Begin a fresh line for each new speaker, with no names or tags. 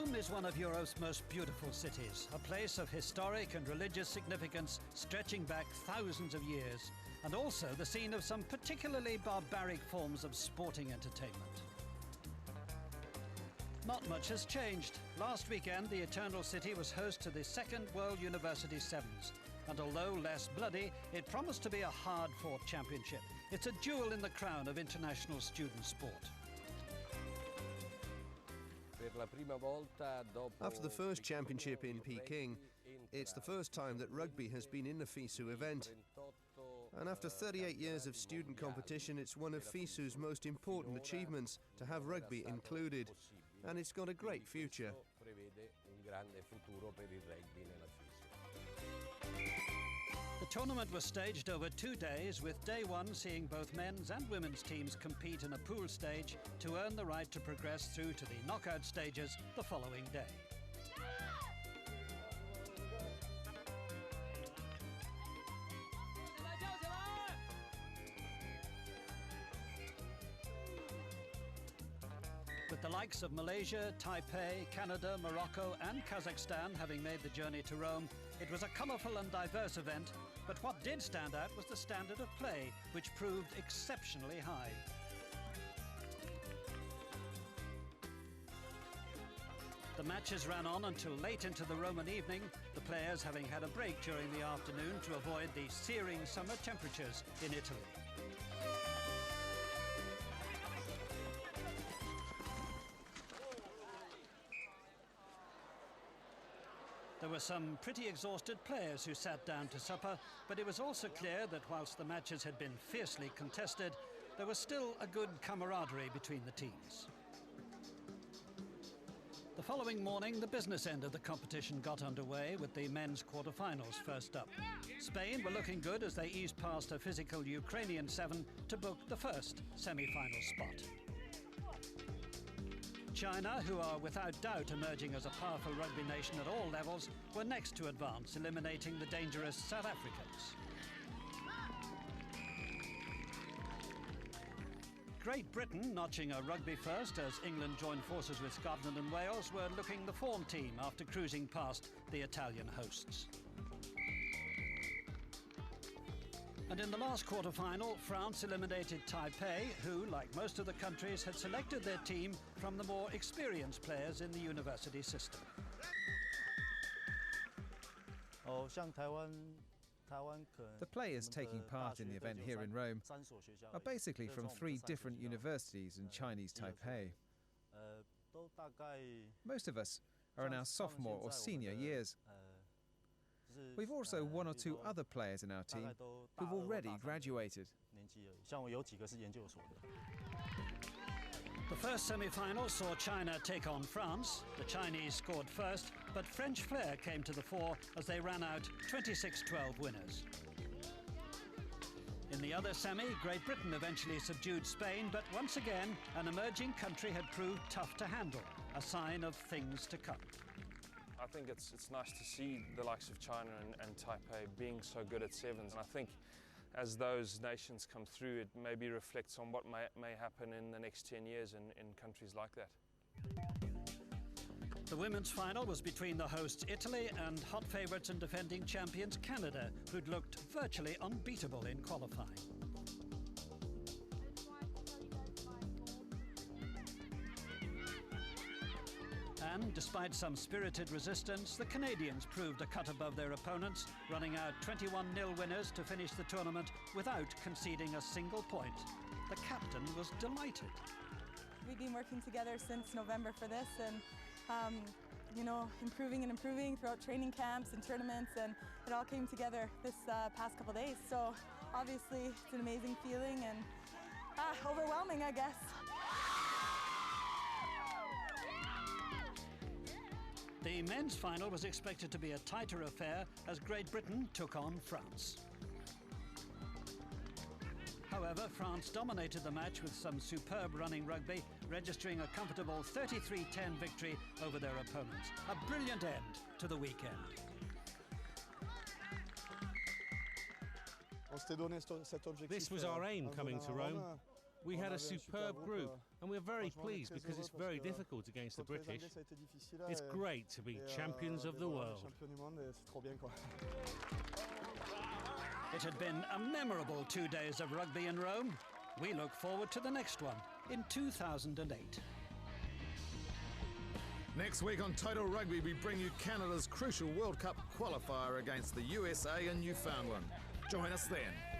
Rome is one of Europe's most beautiful cities, a place of historic and religious significance stretching back thousands of years, and also the scene of some particularly barbaric forms of sporting entertainment. Not much has changed. Last weekend, the Eternal City was host to the second World University Sevens, and although less bloody, it promised to be a hard-fought championship. It's a jewel in the crown of international student sport.
After the first championship in Peking, it's the first time that rugby has been in a FISU event. And after 38 years of student competition, it's one of FISU's most important achievements to have rugby included. And it's got a great future.
The tournament was staged over 2 days, with day one seeing both men's and women's teams compete in a pool stage to earn the right to progress through to the knockout stages the following day. With the likes of Malaysia, Taipei, Canada, Morocco and Kazakhstan having made the journey to Rome, it was a colourful and diverse event, but what did stand out was the standard of play, which proved exceptionally high. The matches ran on until late into the Roman evening, the players having had a break during the afternoon to avoid the searing summer temperatures in Italy. There were some pretty exhausted players who sat down to supper, but it was also clear that whilst the matches had been fiercely contested, there was still a good camaraderie between the teams. The following morning, the business end of the competition got underway with the men's quarter-finals first up. Spain were looking good as they eased past a physical Ukrainian 7 to book the first semi-final spot. China, who are without doubt emerging as a powerful rugby nation at all levels, were next to advance, eliminating the dangerous South Africans. Great Britain, notching a rugby first as England joined forces with Scotland and Wales, were looking the form team after cruising past the Italian hosts. And in the last quarter-final, France eliminated Taipei, who, like most of the countries, had selected their team from the more experienced players in the university system.
The players taking part in the event here in Rome are basically from 3 different universities in Chinese Taipei. Most of us are in our sophomore or senior years. We've also 1 or 2 other players in our team who've already graduated.
The first semi-final saw China take on France. The Chinese scored first, but French flair came to the fore as they ran out 26-12 winners. In the other semi, Great Britain eventually subdued Spain, but once again, an emerging country had proved tough to handle, a sign of things to come.
I think it's nice to see the likes of China and Taipei being so good at sevens. And I think as those nations come through, it maybe reflects on what may happen in the next 10 years in countries like that.
The women's final was between the hosts Italy and hot favourites and defending champions Canada, who'd looked virtually unbeatable in qualifying. And despite some spirited resistance, the Canadians proved a cut above their opponents, running out 21-0 winners to finish the tournament without conceding a single point. The captain was delighted.
We've been working together since November for this, and you know, improving and improving throughout training camps and tournaments, and it all came together this past couple days. So obviously it's an amazing feeling and overwhelming, I guess.
The men's final was expected to be a tighter affair as Great Britain took on France. However, France dominated the match with some superb running rugby, registering a comfortable 33-10 victory over their opponents. A brilliant end to the weekend.
This was our aim coming to Rome. We had a superb group, and we're very pleased because it's very difficult against the British. It's great to be champions of the world.
It had been a memorable 2 days of rugby in Rome. We look forward to the next one in 2008.
Next week on Total Rugby, we bring you Canada's crucial World Cup qualifier against the USA and Newfoundland. Join us then.